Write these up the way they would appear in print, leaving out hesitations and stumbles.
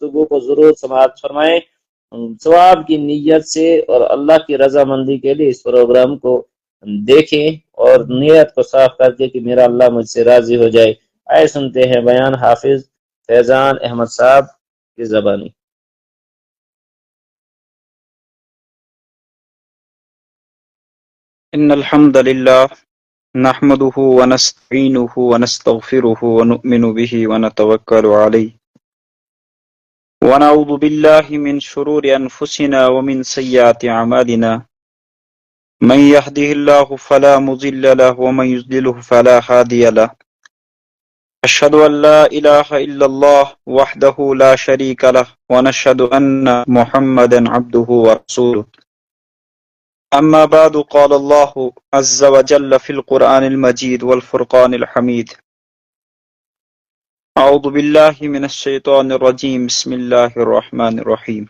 گفتگو کو ضرور سماعت فرمائیں ثواب کی نیت سے اور اللہ کی رضامندی کے لیے اس پروگرام کو دیکھیں اور نیت کو صاف کر کے کہ میرا اللہ مجھ سے راضی ہو جائے۔ آئے سنتے ہیں بیان حافظ فیضان احمد صاحب کی زبانی۔ ان الحمد للہ نحمده ونستعینه ونستغفره ونؤمن به ونتوکل علیہ ونعوذ باللہ من شرور انفسنا ومن سیئات اعمالنا من يهده الله فلا مضل له ومن يضلل فلا هادي له اشهد ان لا اله الا الله وحده لا شريك له ونشهد ان محمدا عبده ورسوله اما بعد قال الله عز وجل في القرآن المجيد والفرقان الحميد اعوذ بالله من الشيطان الرجيم بسم الله الرحمن الرحيم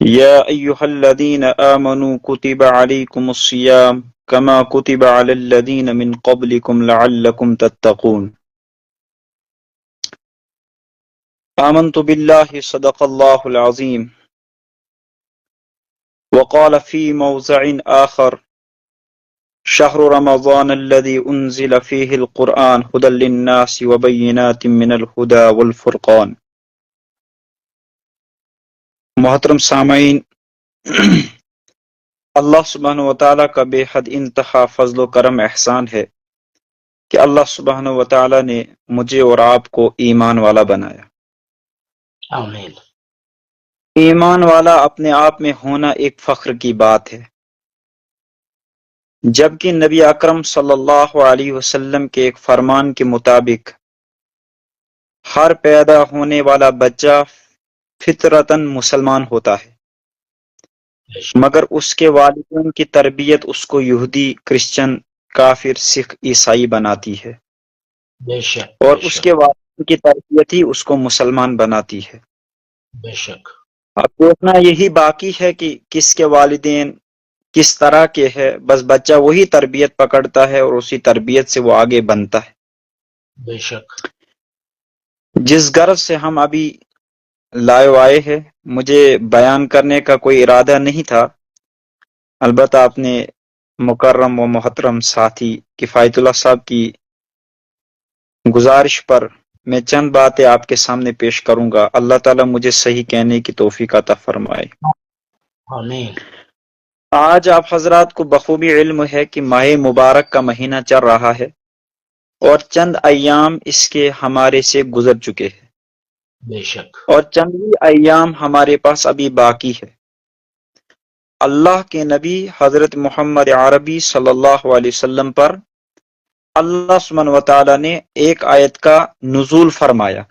يا ايها الذين آمنوا كتب عليكم الصيام كما كتب على الذين من قبلكم لعلكم تتقون آمنت بالله صدق الله العظيم وقال في موضع آخر شهر رمضان الذي أنزل فيه القرآن هدى للناس وبينات من الهدى والفرقان۔ محترم سامعین، اللہ سبحانہ وتعالیٰ کا بے حد انتہا فضل و کرم احسان ہے کہ اللہ سبحانہ وتعالیٰ نے مجھے اور آپ کو ایمان والا بنایا۔ آمین۔ ایمان والا اپنے آپ میں ہونا ایک فخر کی بات ہے، جبکہ نبی اکرم صلی اللہ علیہ وسلم کے ایک فرمان کے مطابق ہر پیدا ہونے والا بچہ فطرتاً مسلمان ہوتا ہے، مگر اس کے والدین کی تربیت اس کو یہودی، کرسچن، کافر، سکھ، عیسائی بناتی ہے، بے شک اور اس کے والدین کی تربیت ہی اس کو مسلمان بناتی ہے۔ بے شک۔ اب دیکھنا یہی باقی ہے کہ کس کے والدین کس طرح کے ہے، بس بچہ وہی تربیت پکڑتا ہے اور اسی تربیت سے وہ آگے بنتا ہے۔ بے شک۔ جس غرض سے ہم ابھی لائیو آئے ہیں، مجھے بیان کرنے کا کوئی ارادہ نہیں تھا، البتہ اپنے مکرم و محترم ساتھی کفایت اللہ صاحب کی گزارش پر میں چند باتیں آپ کے سامنے پیش کروں گا۔ اللہ تعالیٰ مجھے صحیح کہنے کی توفیق عطا فرمائے۔ آمین۔ آج آپ حضرات کو بخوبی علم ہے کہ ماہ مبارک کا مہینہ چل رہا ہے اور چند ایام اس کے ہمارے سے گزر چکے ہیں، بے شک۔ اور چند ہی ایام ہمارے پاس ابھی باقی ہے۔ اللہ کے نبی حضرت محمد عربی صلی اللہ علیہ وسلم پر اللہ سبحانہ وتعالی نے ایک آیت کا نزول فرمایا،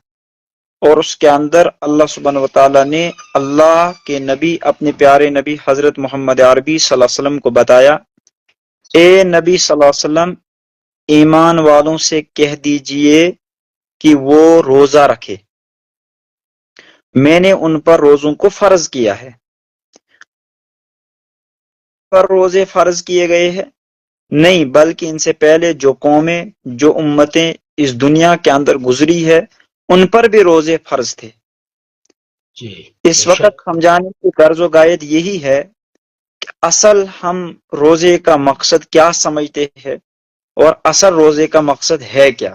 اور اس کے اندر اللہ سبحانہ وتعالی نے اللہ کے نبی، اپنے پیارے نبی حضرت محمد عربی صلی اللہ علیہ وسلم کو بتایا، اے نبی صلی اللہ علیہ وسلم، ایمان والوں سے کہہ دیجئے کہ وہ روزہ رکھے، میں نے ان پر روزوں کو فرض کیا ہے۔ پر روزے فرض کیے گئے ہیں؟ نہیں، بلکہ ان سے پہلے جو قومیں، جو امتیں اس دنیا کے اندر گزری ہے، ان پر بھی روزے فرض تھے۔ جی۔ اس وقت ہم جانے کی غرض و غایت یہی ہے کہ اصل ہم روزے کا مقصد کیا سمجھتے ہیں اور اصل روزے کا مقصد ہے کیا،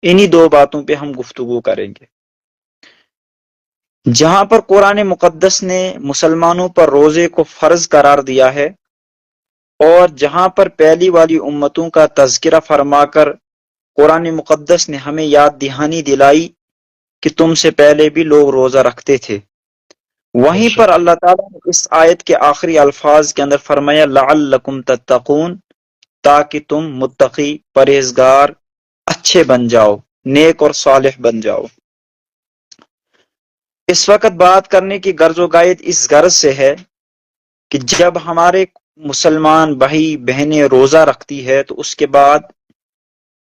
انہی دو باتوں پہ ہم گفتگو کریں گے۔ جہاں پر قرآن مقدس نے مسلمانوں پر روزے کو فرض قرار دیا ہے، اور جہاں پر پہلی والی امتوں کا تذکرہ فرما کر قرآن مقدس نے ہمیں یاد دہانی دلائی کہ تم سے پہلے بھی لوگ روزہ رکھتے تھے، وہیں پر اللہ تعالیٰ نے اس آیت کے آخری الفاظ کے اندر فرمایا لعلکم تتقون، تاکہ تم متقی، پرہیزگار، اچھے بن جاؤ، نیک اور صالح بن جاؤ۔ اس وقت بات کرنے کی غرض و غایت اس غرض سے ہے کہ جب ہمارے مسلمان بھائی بہنیں روزہ رکھتی ہے تو اس کے بعد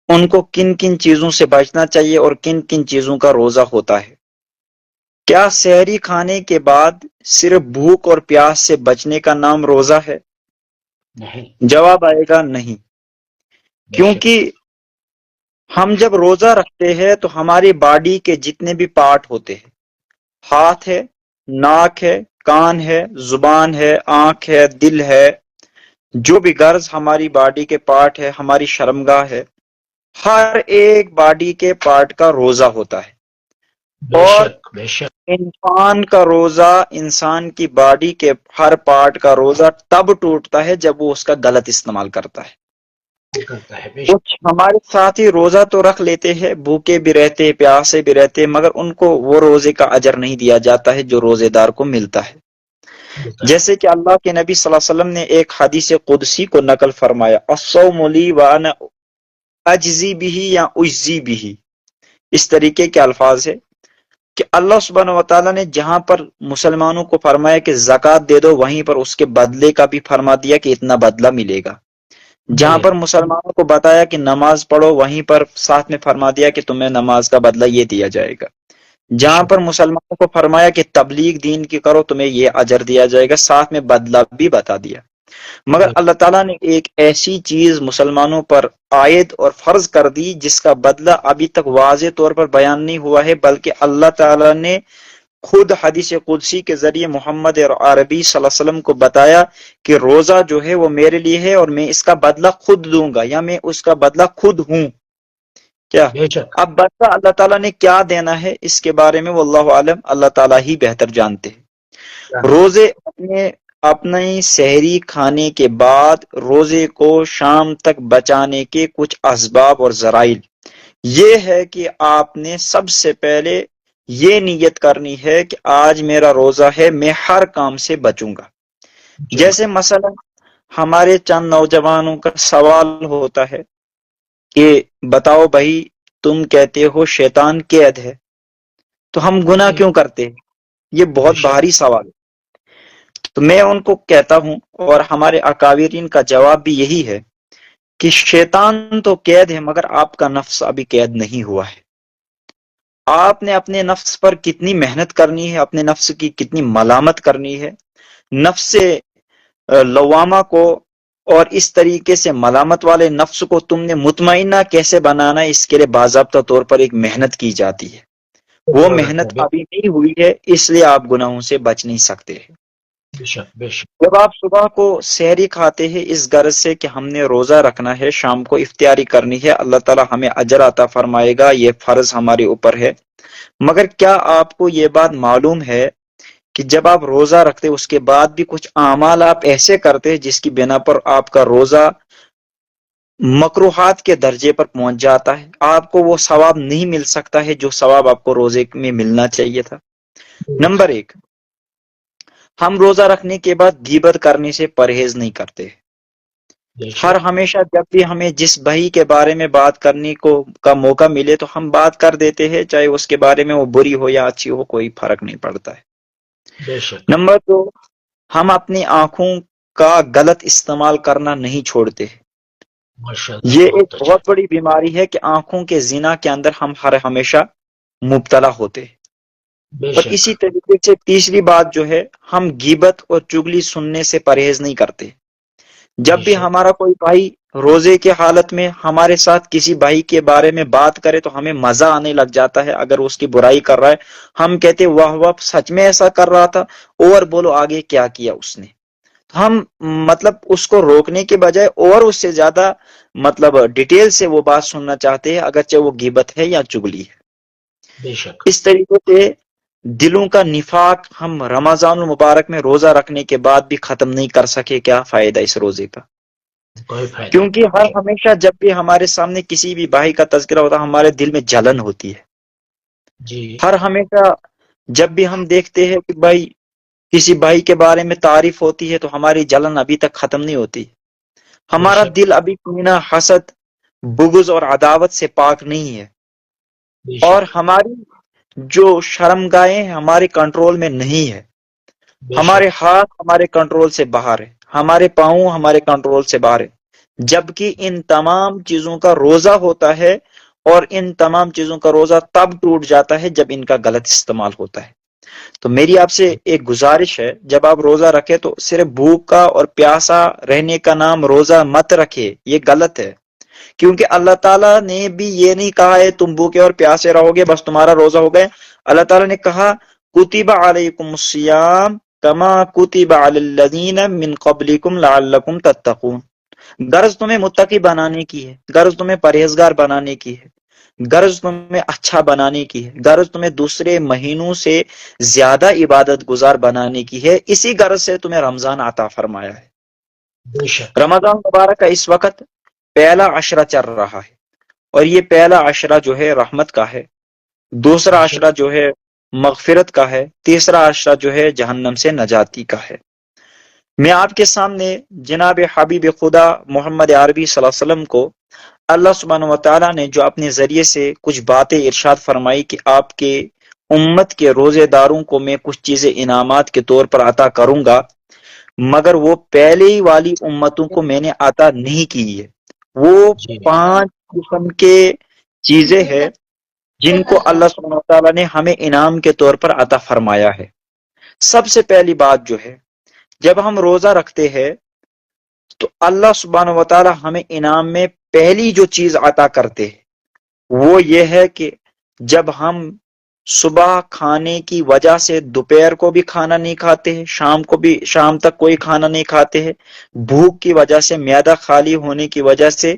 ان کو کن کن چیزوں سے بچنا چاہیے اور کن کن چیزوں کا روزہ ہوتا ہے۔ کیا سحری کھانے کے بعد صرف بھوک اور پیاس سے بچنے کا نام روزہ ہے؟ نہیں۔ جواب آئے گا نہیں، کیونکہ ہم جب روزہ رکھتے ہیں تو ہماری باڈی کے جتنے بھی پارٹ ہوتے ہیں، ہاتھ ہے، ناک ہے، کان ہے، زبان ہے، آنکھ ہے، دل ہے، جو بھی غرض ہماری باڈی کے پارٹ ہے، ہماری شرمگاہ ہے، ہر ایک باڈی کے پارٹ کا روزہ ہوتا ہے۔ بے اور شک بے شک انسان کا روزہ، انسان کی باڈی کے ہر پارٹ کا روزہ تب ٹوٹتا ہے جب وہ اس کا غلط استعمال کرتا ہے۔ کرتا ہے، بے شک کچھ ہمارے ساتھی روزہ تو رکھ لیتے ہیں، بھوکے بھی رہتے، پیاسے بھی رہتے، مگر ان کو وہ روزے کا اجر نہیں دیا جاتا ہے جو روزے دار کو ملتا ہے۔ ہوتا ہے۔ جیسے کہ اللہ کے نبی صلی اللہ علیہ وسلم نے ایک حدیث قدسی کو نقل فرمایا، الصوم لی وانا اجزی بھی یا اجزی بھی، اس طریقے کے الفاظ ہے کہ اللہ سبحانہ و تعالیٰ نے جہاں پر مسلمانوں کو فرمایا کہ زکوٰۃ دے دو، وہیں پر اس کے بدلے کا بھی فرما دیا کہ اتنا بدلہ ملے گا۔ جہاں پر مسلمانوں کو بتایا کہ نماز پڑھو، وہیں پر ساتھ میں فرما دیا کہ تمہیں نماز کا بدلہ یہ دیا جائے گا۔ جہاں پر مسلمانوں کو فرمایا کہ تبلیغ دین کی کرو، تمہیں یہ اجر دیا جائے گا، ساتھ میں بدلہ بھی بتا دیا۔ مگر اللہ تعالیٰ نے ایک ایسی چیز مسلمانوں پر عائد اور فرض کر دی جس کا بدلہ ابھی تک واضح طور پر بیان نہیں ہوا ہے، بلکہ اللہ تعالیٰ نے خود حدیث قدسی کے ذریعے محمد عربی صلی اللہ علیہ وسلم کو بتایا کہ روزہ جو ہے وہ میرے لیے ہے اور میں اس کا بدلہ خود دوں گا، یا میں اس کا بدلہ خود ہوں۔ کیا بے شک اب بدلہ اللہ تعالیٰ نے کیا دینا ہے اس کے بارے میں واللہ عالم، اللہ تعالیٰ ہی بہتر جانتے ہیں۔ روزے اپنے سحری کھانے کے بعد روزے کو شام تک بچانے کے کچھ اسباب اور ذرائع یہ ہے کہ آپ نے سب سے پہلے یہ نیت کرنی ہے کہ آج میرا روزہ ہے، میں ہر کام سے بچوں گا۔ جیسے مثلا ہمارے چند نوجوانوں کا سوال ہوتا ہے کہ بتاؤ بھائی، تم کہتے ہو شیطان قید ہے، تو ہم گناہ کیوں کرتے ہیں؟ یہ بہت بھاری سوال ہے۔ تو میں ان کو کہتا ہوں، اور ہمارے اکابرین کا جواب بھی یہی ہے کہ شیطان تو قید ہے مگر آپ کا نفس ابھی قید نہیں ہوا ہے۔ آپ نے اپنے نفس پر کتنی محنت کرنی ہے، اپنے نفس کی کتنی ملامت کرنی ہے، نفس لوامہ کو اور اس طریقے سے ملامت والے نفس کو تم نے مطمئنہ کیسے بنانا ہے، اس کے لیے باضابطہ طور پر ایک محنت کی جاتی ہے۔ وہ محنت ابھی نہیں ہوئی ہے، اس لیے آپ گناہوں سے بچ نہیں سکتے ہیں۔ بے شک بے شک جب آپ صبح کو سحری کھاتے ہیں اس غرض سے کہ ہم نے روزہ رکھنا ہے، شام کو افطاری کرنی ہے، اللہ تعالیٰ ہمیں اجر عطا فرمائے گا، یہ فرض ہمارے اوپر ہے۔ مگر کیا آپ کو یہ بات معلوم ہے کہ جب آپ روزہ رکھتے اس کے بعد بھی کچھ اعمال آپ ایسے کرتے ہیں جس کی بنا پر آپ کا روزہ مکروہات کے درجے پر پہنچ جاتا ہے، آپ کو وہ ثواب نہیں مل سکتا ہے جو ثواب آپ کو روزے میں ملنا چاہیے تھا۔ نمبر 1، ہم روزہ رکھنے کے بعد غیبت کرنے سے پرہیز نہیں کرتے۔ ہر ہمیشہ جب بھی ہمیں جس بھائی کے بارے میں بات کرنے کا موقع ملے تو ہم بات کر دیتے ہیں، چاہے اس کے بارے میں وہ بری ہو یا اچھی ہو، کوئی فرق نہیں پڑتا ہے۔ بے شک نمبر 2، ہم اپنی آنکھوں کا غلط استعمال کرنا نہیں چھوڑتے۔ یہ ایک بہت بڑی بیماری ہے کہ آنکھوں کے زنا کے اندر ہم ہر ہمیشہ مبتلا ہوتے ہیں۔ اور اسی طریقے سے تیسری بات جو ہے، ہم غیبت اور چگلی سننے سے پرہیز نہیں کرتے۔ جب بھی ہمارا کوئی بھائی روزے کے حالت میں ہمارے ساتھ کسی بھائی کے بارے میں بات کرے تو ہمیں مزہ آنے لگ جاتا ہے۔ اگر اس کی برائی کر رہا ہے ہم کہتے واہ واہ، سچ میں ایسا کر رہا تھا، اور بولو آگے کیا کیا اس نے۔ ہم مطلب اس کو روکنے کے بجائے اور اس سے زیادہ ڈیٹیل سے وہ بات سننا چاہتے ہیں، اگرچہ وہ غیبت ہے یا چگلی ہے۔ بے شک اس طریقے سے دلوں کا نفاق ہم رمضان المبارک میں روزہ رکھنے کے بعد بھی ختم نہیں کر سکے۔ کیا فائدہ اس روزے کا؟ کوئی فائدہ کیونکہ ہر ہمیشہ جب بھی ہمارے سامنے کسی بھی بھائی کا تذکرہ ہوتا ہے ہمارے دل میں جلن ہوتی ہے۔ جی ہر ہمیشہ جب بھی ہم دیکھتے ہیں کہ بھائی کسی بھائی کے بارے میں تعریف ہوتی ہے تو ہماری جلن ابھی تک ختم نہیں ہوتی۔ ہمارا دل ابھی کینہ، حسد، بغض اور عداوت سے پاک نہیں ہے، اور ہماری جو شرمگاہیں ہمارے کنٹرول میں نہیں ہے، ہمارے ہاتھ ہمارے کنٹرول سے باہر ہے، ہمارے پاؤں ہمارے کنٹرول سے باہر ہے، جبکہ ان تمام چیزوں کا روزہ ہوتا ہے، اور ان تمام چیزوں کا روزہ تب ٹوٹ جاتا ہے جب ان کا غلط استعمال ہوتا ہے۔ تو میری آپ سے ایک گزارش ہے، جب آپ روزہ رکھے تو صرف بھوکا اور پیاسا رہنے کا نام روزہ مت رکھے، یہ غلط ہے۔ کیونکہ اللہ تعالیٰ نے بھی یہ نہیں کہا ہے تم بھوکے اور پیاسے رہو گے بس تمہارا روزہ ہو گئے. اللہ تعالیٰ نے کہا کتب علیکم الصیام کما کتب علی الذین من قبلکم لعلکم تتقون. غرض تمہیں متقی بنانے کی ہے، غرض تمہیں پرہیزگار بنانے کی ہے، غرض تمہیں اچھا بنانے کی ہے، غرض تمہیں دوسرے مہینوں سے زیادہ عبادت گزار بنانے کی ہے. اسی غرض سے تمہیں رمضان عطا فرمایا ہے. بے شک رمضان مبارک کا اس وقت پہلا عشرہ چل رہا ہے، اور یہ پہلا عشرہ جو ہے رحمت کا ہے، دوسرا عشرہ جو ہے مغفرت کا ہے، تیسرا عشرہ جو ہے جہنم سے نجاتی کا ہے. میں آپ کے سامنے جناب حبیب خدا محمد عربی صلی اللہ علیہ وسلم کو اللہ سبحانہ وتعالیٰ نے جو اپنے ذریعے سے کچھ باتیں ارشاد فرمائی کہ آپ کے امت کے روزے داروں کو میں کچھ چیزیں انعامات کے طور پر عطا کروں گا، مگر وہ پہلی والی امتوں کو میں نے عطا نہیں کی ہے. وہ جی 5 قسم کے چیزیں ہیں جن کو اللہ سبحانہ وتعالیٰ نے ہمیں انعام کے طور پر عطا فرمایا ہے. سب سے پہلی بات جو ہے، جب ہم روزہ رکھتے ہیں تو اللہ سبحانہ وتعالیٰ ہمیں انعام میں پہلی جو چیز عطا کرتے ہیں وہ یہ ہے کہ جب ہم صبح کھانے کی وجہ سے دوپہر کو بھی کھانا نہیں کھاتے ہیں، شام تک کوئی کھانا نہیں کھاتے ہیں، بھوک کی وجہ سے، معدہ خالی ہونے کی وجہ سے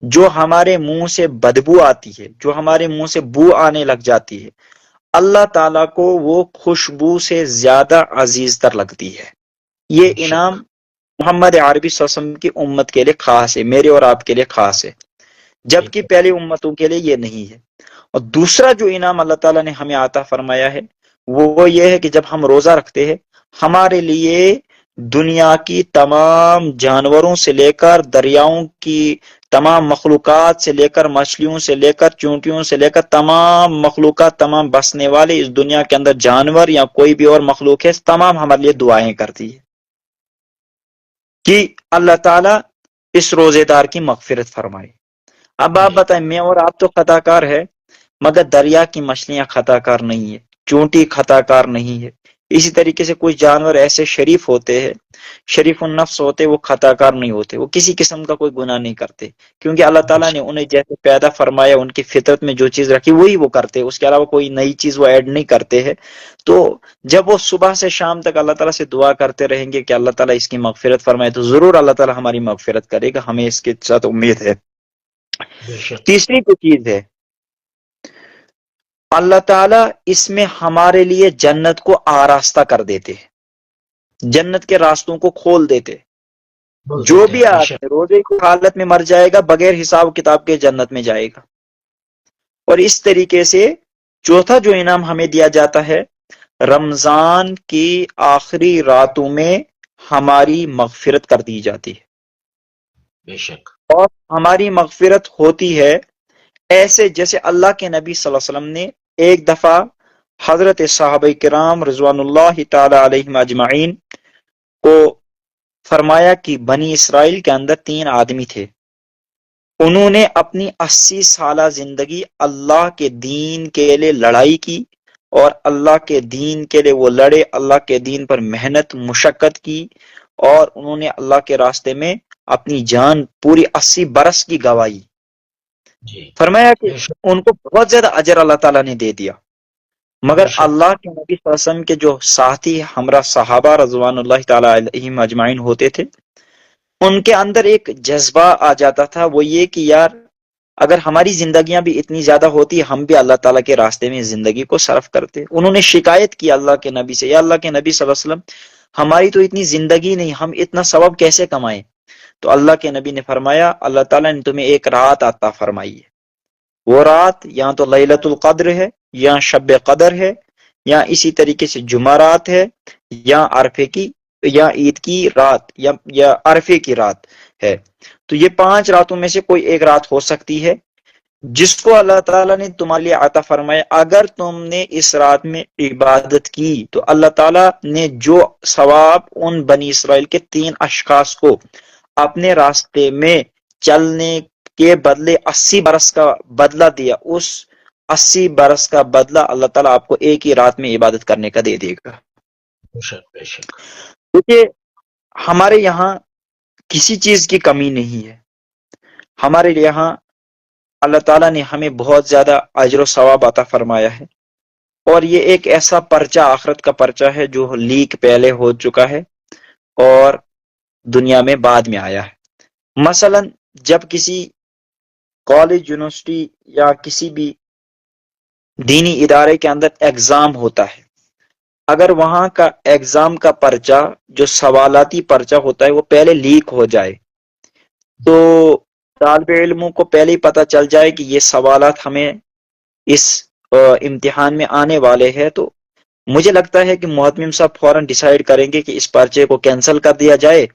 جو ہمارے منہ سے بدبو آتی ہے، جو ہمارے منہ سے بو آنے لگ جاتی ہے، اللہ تعالیٰ کو وہ خوشبو سے زیادہ عزیز تر لگتی ہے. یہ بے شک انعام محمد عربی صلی اللہ علیہ وسلم کی امت کے لیے خاص ہے، میرے اور آپ کے لیے خاص ہے، جبکہ پہلی امتوں کے لیے یہ نہیں ہے. اور دوسرا جو انعام اللہ تعالیٰ نے ہمیں عطا فرمایا ہے وہ یہ ہے کہ جب ہم روزہ رکھتے ہیں ہمارے لیے دنیا کی تمام جانوروں سے لے کر دریاؤں کی تمام مخلوقات سے لے کر مچھلیوں سے لے کر چونٹیوں سے لے کر تمام مخلوقات، تمام بسنے والے اس دنیا کے اندر جانور یا کوئی بھی اور مخلوق ہے، تمام ہمارے لیے دعائیں کرتی ہے کہ اللہ تعالیٰ اس روزے دار کی مغفرت فرمائے. اب آپ بتائیں، میں اور آپ تو خطا کار ہے، مگر دریا کی مچھلیاں خطا کار نہیں ہے، چونٹی خطا کار نہیں ہے. اسی طریقے سے کچھ جانور ایسے شریف ہوتے ہیں، شریف النفس ہوتے، وہ خطا کار نہیں ہوتے، وہ کسی قسم کا کوئی گناہ نہیں کرتے، کیونکہ اللہ تعالیٰ نے انہیں جیسے پیدا فرمایا، ان کی فطرت میں جو چیز رکھی وہی وہ کرتے، اس کے علاوہ کوئی نئی چیز وہ ایڈ نہیں کرتے ہیں. تو جب وہ صبح سے شام تک اللہ تعالیٰ سے دعا کرتے رہیں گے کہ اللہ تعالیٰ اس کی مغفرت فرمائے، تو ضرور اللہ تعالیٰ ہماری مغفرت کرے گا، ہمیں اس کے ساتھ امید ہے. بے شک تیسری جو چیز ہے، اللہ تعالیٰ اس میں ہمارے لیے جنت کو آراستہ کر دیتے ہیں، جنت کے راستوں کو کھول دیتے. جو بھی آدمی روزے کی حالت میں مر جائے گا بغیر حساب کتاب کے جنت میں جائے گا. اور اس طریقے سے چوتھا جو انعام ہمیں دیا جاتا ہے، رمضان کی آخری راتوں میں ہماری مغفرت کر دی جاتی ہے، بے شک اور ہماری مغفرت ہوتی ہے ایسے جیسے اللہ کے نبی صلی اللہ علیہ وسلم نے ایک دفعہ حضرت صحابہ کرام رضوان اللہ تعالی علیہم اجمعین کو فرمایا کہ بنی اسرائیل کے اندر 3 آدمی تھے، انہوں نے اپنی 80 سالہ زندگی اللہ کے دین کے لیے لڑائی کی، اور اللہ کے دین کے لیے وہ لڑے، اللہ کے دین پر محنت مشقت کی، اور انہوں نے اللہ کے راستے میں اپنی جان پوری 80 برس کی گوائی. جی فرمایا کہ ان کو بہت زیادہ اجر اللہ تعالیٰ نے دے دیا. مگر اللہ کے نبی صلی اللہ علیہ وسلم کے جو ساتھی ہمراہ صحابہ رضوان اللہ تعالیٰ علیہم اجمعین ہوتے تھے، ان کے اندر ایک جذبہ آ جاتا تھا، وہ یہ کہ یار اگر ہماری زندگیاں بھی اتنی زیادہ ہوتی، ہم بھی اللہ تعالیٰ کے راستے میں زندگی کو صرف کرتے. انہوں نے شکایت کی اللہ کے نبی سے، یا اللہ کے نبی صلی اللہ علیہ وسلم ہماری تو اتنی زندگی نہیں، ہم اتنا ثواب کیسے کمائیں؟ تو اللہ کے نبی نے فرمایا اللہ تعالیٰ نے تمہیں ایک رات عطا فرمائی ہے، وہ رات یا تو لیلۃ القدر ہے، یا شب قدر ہے، یا اسی طریقے سے جمعرات ہے، یا عرفے کی یا عید کی رات، یا عرفے کی رات ہے. تو یہ 5 راتوں میں سے کوئی ایک رات ہو سکتی ہے جس کو اللہ تعالیٰ نے تمہارے لیے عطا فرمایا. اگر تم نے اس رات میں عبادت کی تو اللہ تعالیٰ نے جو ثواب ان بنی اسرائیل کے 3 اشخاص کو اپنے راستے میں چلنے کے بدلے 80 برس کا بدلہ دیا، اس 80 برس کا بدلہ اللہ تعالیٰ آپ کو ایک ہی رات میں عبادت کرنے کا دے دے گا. بے شک کیونکہ ہمارے یہاں کسی چیز کی کمی نہیں ہے، ہمارے یہاں اللہ تعالیٰ نے ہمیں بہت زیادہ اجر و ثواب عطا فرمایا ہے، اور یہ ایک ایسا پرچہ آخرت کا پرچہ ہے جو لیک پہلے ہو چکا ہے اور دنیا میں بعد میں آیا ہے۔ مثلا جب کسی کالج، یونیورسٹی یا کسی بھی دینی ادارے کے اندر ایگزام ہوتا ہے، اگر وہاں کا ایگزام کا پرچہ جو سوالاتی پرچہ ہوتا ہے وہ پہلے لیک ہو جائے تو طالب علموں کو پہلے ہی پتہ چل جائے کہ یہ سوالات ہمیں اس امتحان میں آنے والے ہیں، تو مجھے لگتا ہے کہ محتمم صاحب فوراً ڈیسائیڈ کریں گے کہ اس پرچے کو کینسل کر دیا جائے،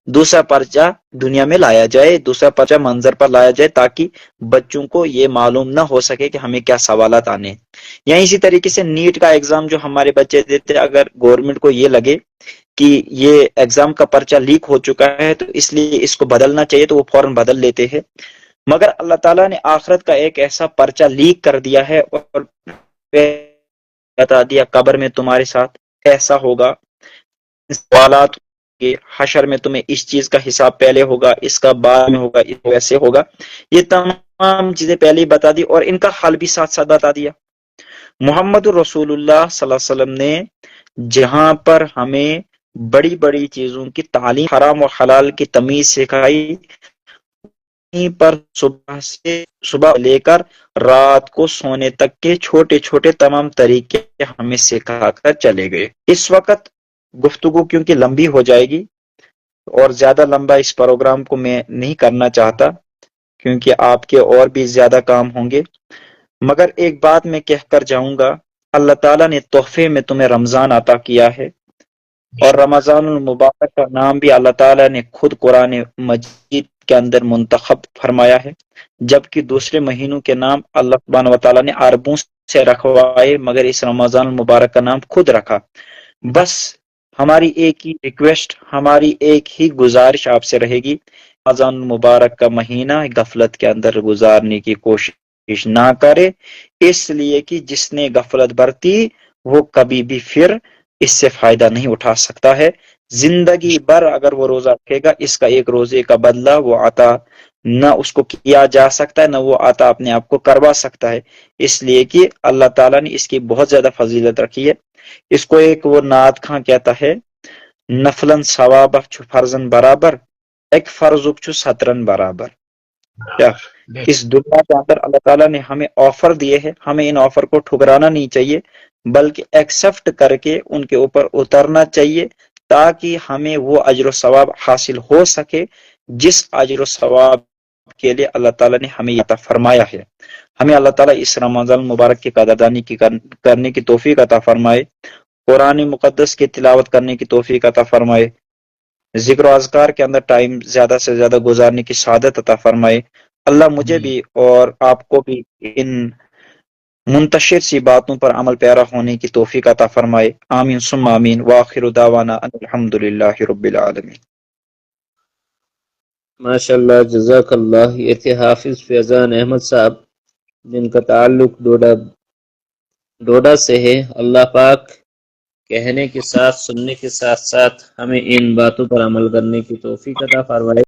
دوسرا پرچہ دنیا میں لایا جائے، دوسرا پرچہ منظر پر لایا جائے، تاکہ بچوں کو یہ معلوم نہ ہو سکے کہ ہمیں کیا سوالات آنے ہیں۔ یا اسی طریقے سے نیٹ کا ایگزام جو ہمارے بچے دیتے، اگر گورنمنٹ کو یہ لگے کہ یہ ایگزام کا پرچہ لیک ہو چکا ہے تو اس لیے اس کو بدلنا چاہیے تو وہ فوراً بدل لیتے ہیں، مگر اللہ تعالیٰ نے آخرت کا ایک ایسا پرچہ لیک کر دیا ہے اور بتا دیا قبر میں تمہارے ساتھ ایسا ہوگا، سوالات کے حشر میں تمہیں اس چیز کا حساب پہلے ہوگا، اس کا بعد میں ہوگا، ویسے ہوگا، یہ تمام چیزیں پہلے ہی بتا دی اور ان کا حل بھی ساتھ ساتھ بتا دیا۔ محمد رسول اللہ صلی اللہ علیہ وسلم نے جہاں پر ہمیں بڑی بڑی چیزوں کی تعلیم، حرام و حلال کی تمیز سکھائی، وہیں پر صبح لے کر رات کو سونے تک کے چھوٹے چھوٹے تمام طریقے ہمیں سکھا کر چلے گئے۔ اس وقت گفتگو کیونکہ لمبی ہو جائے گی اور زیادہ لمبا اس پروگرام کو میں نہیں کرنا چاہتا کیونکہ آپ کے اور بھی زیادہ کام ہوں گے، مگر ایک بات میں کہہ کر جاؤں گا، اللہ تعالیٰ نے تحفے میں تمہیں رمضان عطا کیا ہے، اور رمضان المبارک کا نام بھی اللہ تعالیٰ نے خود قرآن مجید کے اندر منتخب فرمایا ہے، جبکہ دوسرے مہینوں کے نام اللہ سبحانہ و تعالیٰ نے عربوں سے رکھوائے، مگر اس رمضان المبارک کا نام خود رکھا۔ بس ہماری ایک ہی ریکویسٹ، ہماری ایک ہی گزارش آپ سے رہے گی، رمضان المبارک کا مہینہ غفلت کے اندر گزارنے کی کوشش نہ کرے، اس لیے کہ جس نے غفلت برتی وہ کبھی بھی پھر اس سے فائدہ نہیں اٹھا سکتا ہے۔ زندگی بھر اگر وہ روزہ رکھے گا، اس کا ایک روزے کا بدلہ وہ عطا نہ اس کو کیا جا سکتا ہے، نہ وہ عطا اپنے آپ کو کروا سکتا ہے، اس لیے کہ اللہ تعالیٰ نے اس کی بہت زیادہ فضیلت رکھی ہے۔ اس کو ایک وہ نعت خاں کہتا ہے، نفلن ثوابہ چھو فرزن برابر، ایک فرض چھو سترن برابر۔ کیا اس دنیا کے اندر اللہ تعالیٰ نے ہمیں آفر دیے ہیں، ہمیں ان آفر کو ٹھکرانا نہیں چاہیے بلکہ ایکسپٹ کر کے ان کے اوپر اترنا چاہیے تاکہ ہمیں وہ اجر و ثواب حاصل ہو سکے جس اجر و ثواب کے لیے اللہ تعالیٰ نے ہمیں عطا فرمایا ہے۔ ہمیں اللہ تعالیٰ اس رمضان المبارک کی قدردانی کرنے کی توفیق عطا فرمائے، قرآن مقدس کی تلاوت کرنے کی توفیق عطا فرمائے، ذکر و اذکار کے اندر ٹائم زیادہ سے زیادہ گزارنے کی سعادت عطا فرمائے۔ اللہ مجھے بھی اور آپ کو بھی ان منتشر سی باتوں پر عمل پیرا ہونے کی توفیق عطا فرمائے، آمین ثم آمین، وآخر دعوانا ان الحمد للہ رب العالمین۔ ماشاء اللہ، جزاک اللہ۔ یہ تھے حافظ فیضان احمد صاحب جن کا تعلق ڈوڈا سے ہے۔ اللہ پاک کہنے کے ساتھ سننے کے ساتھ ساتھ ہمیں ان باتوں پر عمل کرنے کی توفیق عطا فرمائے۔